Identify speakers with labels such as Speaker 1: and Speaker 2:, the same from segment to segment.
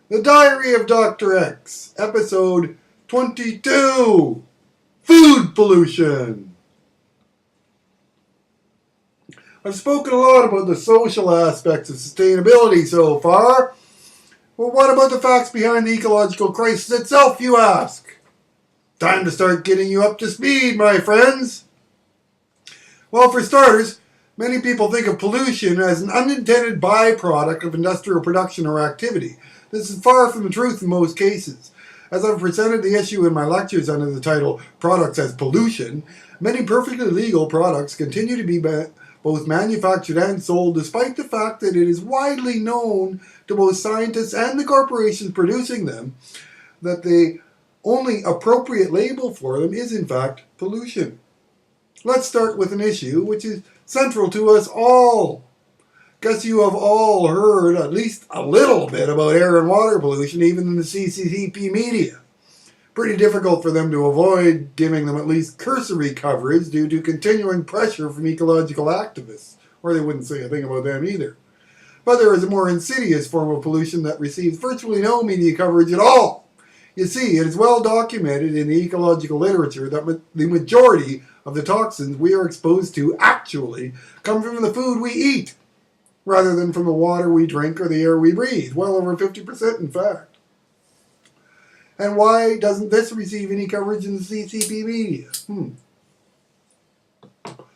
Speaker 1: The Diary of Dr. X, Episode 22, Food Pollution. I've spoken a lot about the social aspects of sustainability so far. Well, what about the facts behind the ecological crisis itself, you ask? Time to start getting you up to speed, my friends. Well, for starters, many people think of pollution as an unintended byproduct of industrial production or activity. This is far from the truth in most cases. As I've presented the issue in my lectures under the title Products as Pollution, many perfectly legal products continue to be both manufactured and sold despite the fact that it is widely known to both scientists and the corporations producing them that the only appropriate label for them is in fact pollution. Let's start with an issue which is central to us all. Guess you have all heard at least a little bit about air and water pollution, even in the CCCP media. Pretty difficult for them to avoid giving them at least cursory coverage due to continuing pressure from ecological activists, or they wouldn't say a thing about them either. But there is a more insidious form of pollution that receives virtually no media coverage at all. You see, it is well documented in the ecological literature that the majority of the toxins we are exposed to actually come from the food we eat, rather than from the water we drink or the air we breathe. Well over 50% in fact. And why doesn't this receive any coverage in the CCP media?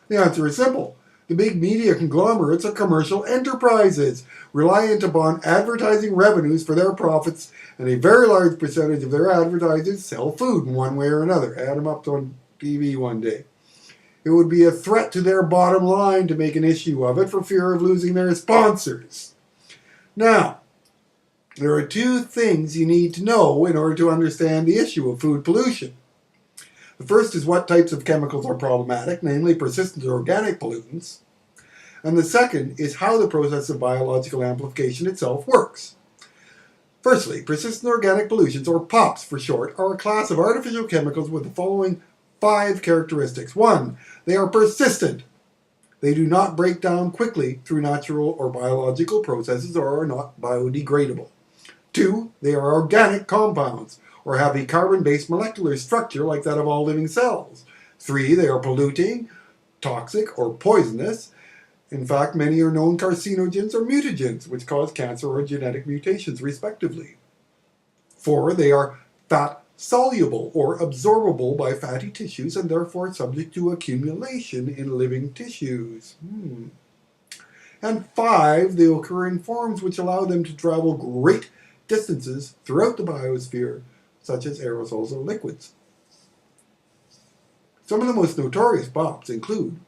Speaker 1: The answer is simple. The big media conglomerates are commercial enterprises, reliant upon advertising revenues for their profits, and a very large percentage of their advertisers sell food in one way or another. Add them up on TV one day. It would be a threat to their bottom line to make an issue of it for fear of losing their sponsors. Now, there are two things you need to know in order to understand the issue of food pollution. The first is what types of chemicals are problematic, namely persistent organic pollutants. And the second is how the process of biological amplification itself works. Firstly, persistent organic pollutants, or POPs for short, are a class of artificial chemicals with the following 5 characteristics. 1. They are persistent. They do not break down quickly through natural or biological processes or are not biodegradable. 2. They are organic compounds or have a carbon-based molecular structure like that of all living cells. 3. They are polluting, toxic, or poisonous. In fact, many are known carcinogens or mutagens, which cause cancer or genetic mutations, respectively. 4. They are fat-soluble or absorbable by fatty tissues and therefore subject to accumulation in living tissues. And 5. They occur in forms which allow them to travel great distances throughout the biosphere, such as aerosols or liquids. Some of the most notorious POPs include,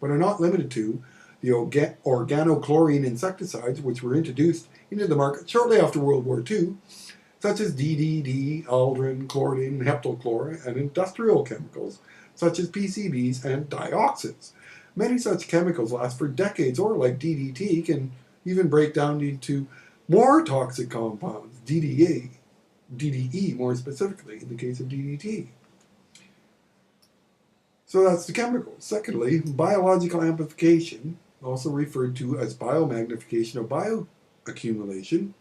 Speaker 1: but are not limited to, the organochlorine insecticides which were introduced into the market shortly after World War II, such as DDT, aldrin, chlordine, heptachlor, and industrial chemicals such as PCBs and dioxins. Many such chemicals last for decades, or like DDT, can even break down into more toxic compounds, DDE more specifically in the case of DDT. So that's the chemicals. Secondly, biological amplification, also referred to as biomagnification or bioaccumulation,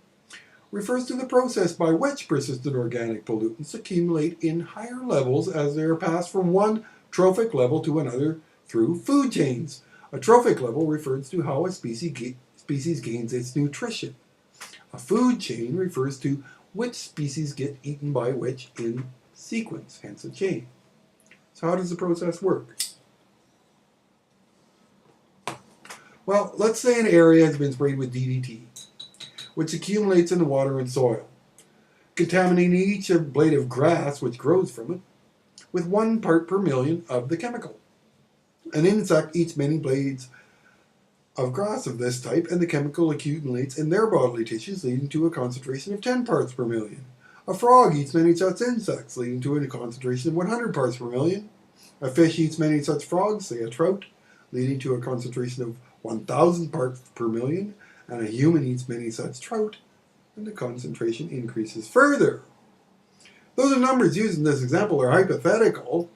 Speaker 1: refers to the process by which persistent organic pollutants accumulate in higher levels as they are passed from one trophic level to another through food chains. A trophic level refers to how a species gains its nutrition. A food chain refers to which species get eaten by which in sequence, hence a chain. So how does the process work? Well, let's say an area has been sprayed with DDT, which accumulates in the water and soil, contaminating each blade of grass which grows from it with 1 part per million of the chemical. An insect eats many blades of grass of this type, and the chemical accumulates in their bodily tissues, leading to a concentration of 10 parts per million. A frog eats many such insects, leading to a concentration of 100 parts per million. A fish eats many such frogs, say a trout, leading to a concentration of 1,000 parts per million. And a human eats many such trout, and the concentration increases further. Though the numbers used in this example are hypothetical,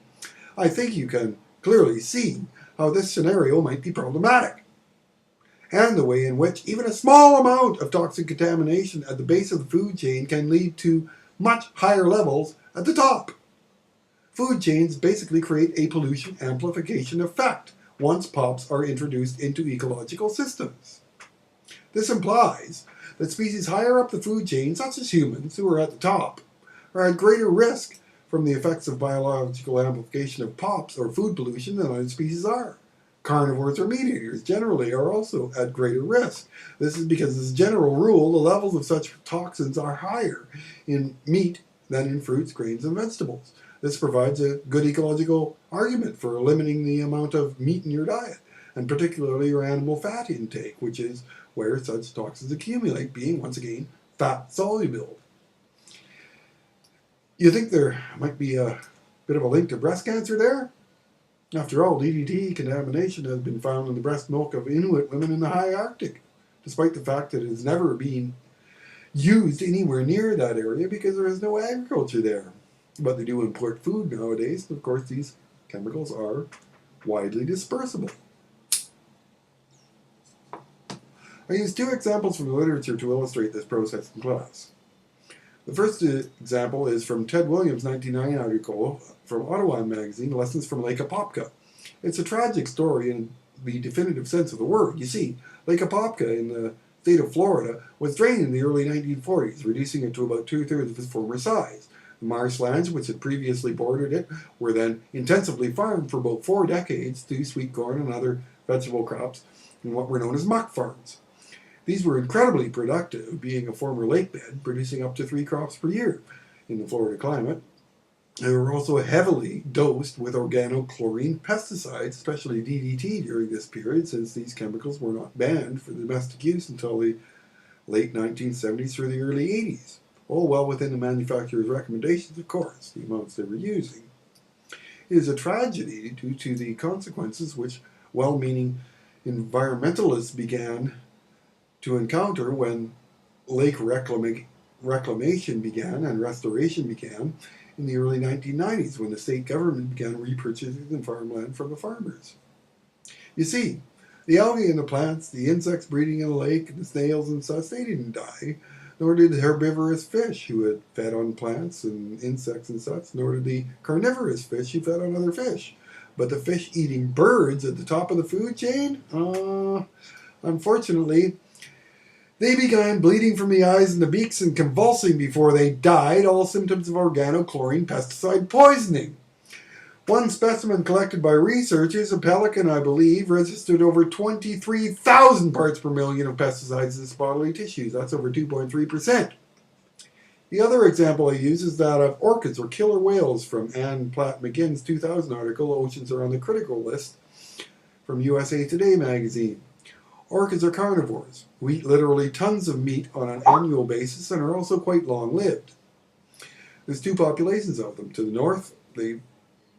Speaker 1: I think you can clearly see how this scenario might be problematic. and the way in which even a small amount of toxic contamination at the base of the food chain can lead to much higher levels at the top. Food chains basically create a pollution amplification effect once POPs are introduced into ecological systems. This implies that species higher up the food chain, such as humans, who are at the top, are at greater risk from the effects of biological amplification of POPs or food pollution than other species are. Carnivores or meat eaters generally are also at greater risk. This is because, as a general rule, the levels of such toxins are higher in meat than in fruits, grains, and vegetables. This provides a good ecological argument for limiting the amount of meat in your diet, and particularly your animal fat intake, which is where such toxins accumulate, being, once again, fat soluble. You think there might be a bit of a link to breast cancer there? After all, DDT contamination has been found in the breast milk of Inuit women in the high Arctic, despite the fact that it has never been used anywhere near that area because there is no agriculture there. But they do import food nowadays, and of course these chemicals are widely dispersible. I use two examples from the literature to illustrate this process in class. The first example is from Ted Williams' 1990 article from Ottawa magazine, Lessons from Lake Apopka. It's a tragic story in the definitive sense of the word. You see, Lake Apopka in the state of Florida was drained in the early 1940s, reducing it to about 2/3 of its former size. The marshlands, which had previously bordered it, were then intensively farmed for about 4 decades to sweet corn and other vegetable crops in what were known as muck farms. These were incredibly productive, being a former lake bed, producing up to 3 crops per year in the Florida climate. They were also heavily dosed with organochlorine pesticides, especially DDT, during this period, since these chemicals were not banned for domestic use until the late 1970s through the early 80s. All well within the manufacturer's recommendations, of course, the amounts they were using. It is a tragedy due to the consequences which well-meaning environmentalists began to encounter when lake reclamation began and restoration began in the early 1990s, when the state government began repurchasing the farmland from the farmers. You see, the algae and the plants, the insects breeding in the lake, the snails and such, they didn't die, nor did the herbivorous fish who had fed on plants and insects and such, nor did the carnivorous fish who fed on other fish. But the fish eating birds at the top of the food chain, unfortunately, they began bleeding from the eyes and the beaks and convulsing before they died, all symptoms of organochlorine pesticide poisoning. One specimen collected by researchers, a pelican I believe, registered over 23,000 parts per million of pesticides in its bodily tissues. That's over 2.3%. The other example I use is that of orchids or killer whales from Anne Platt McGinn's 2000 article, Oceans Are on the Critical List, from USA Today magazine. Orchids are carnivores, who eat literally tons of meat on an annual basis and are also quite long-lived. There's 2 populations of them. To the north, they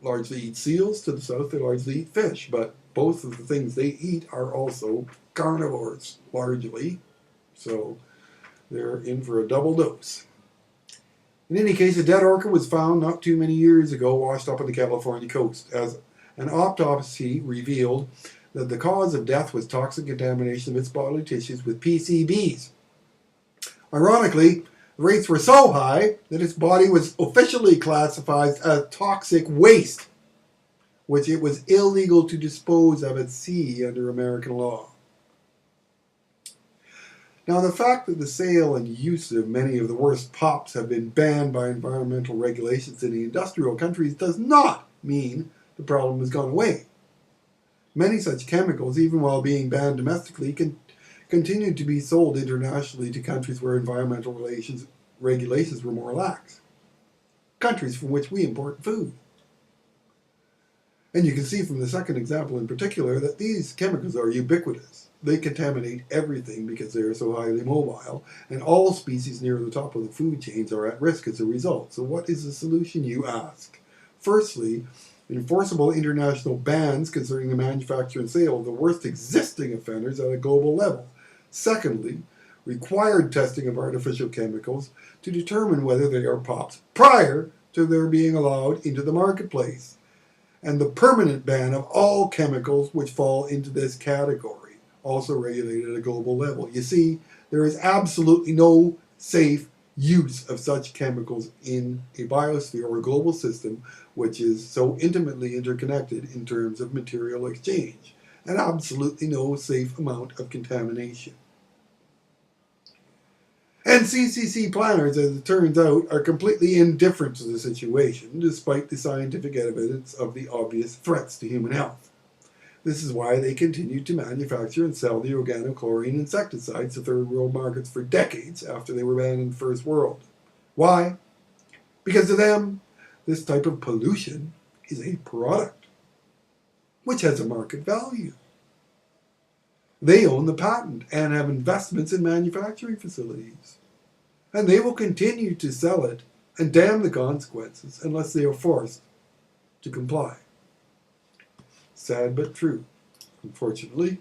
Speaker 1: largely eat seals. To the south, they largely eat fish. But both of the things they eat are also carnivores, largely. So they're in for a double dose. In any case, a dead orchid was found not too many years ago washed up on the California coast, as an autopsy revealed that the cause of death was toxic contamination of its bodily tissues with PCBs. Ironically, the rates were so high that its body was officially classified as toxic waste, which it was illegal to dispose of at sea under American law. Now, the fact that the sale and use of many of the worst POPs have been banned by environmental regulations in the industrial countries does not mean the problem has gone away. Many such chemicals, even while being banned domestically, continue to be sold internationally to countries where environmental regulations were more lax. Countries from which we import food. And you can see from the second example in particular that these chemicals are ubiquitous. They contaminate everything because they are so highly mobile, and all species near the top of the food chains are at risk as a result. So what is the solution, you ask? Firstly, enforceable international bans concerning the manufacture and sale of the worst existing offenders at a global level. Secondly, required testing of artificial chemicals to determine whether they are POPs prior to their being allowed into the marketplace. And the permanent ban of all chemicals which fall into this category. also regulated at a global level. You see, there is absolutely no safe use of such chemicals in a biosphere or a global system which is so intimately interconnected in terms of material exchange, and absolutely no safe amount of contamination. And CCC planners, as it turns out, are completely indifferent to the situation, despite the scientific evidence of the obvious threats to human health. This is why they continued to manufacture and sell the organochlorine insecticides to third world markets for decades after they were banned in the first world. Why? Because to them, this type of pollution is a product, which has a market value. They own the patent and have investments in manufacturing facilities. And they will continue to sell it and damn the consequences unless they are forced to comply. Sad but true, unfortunately.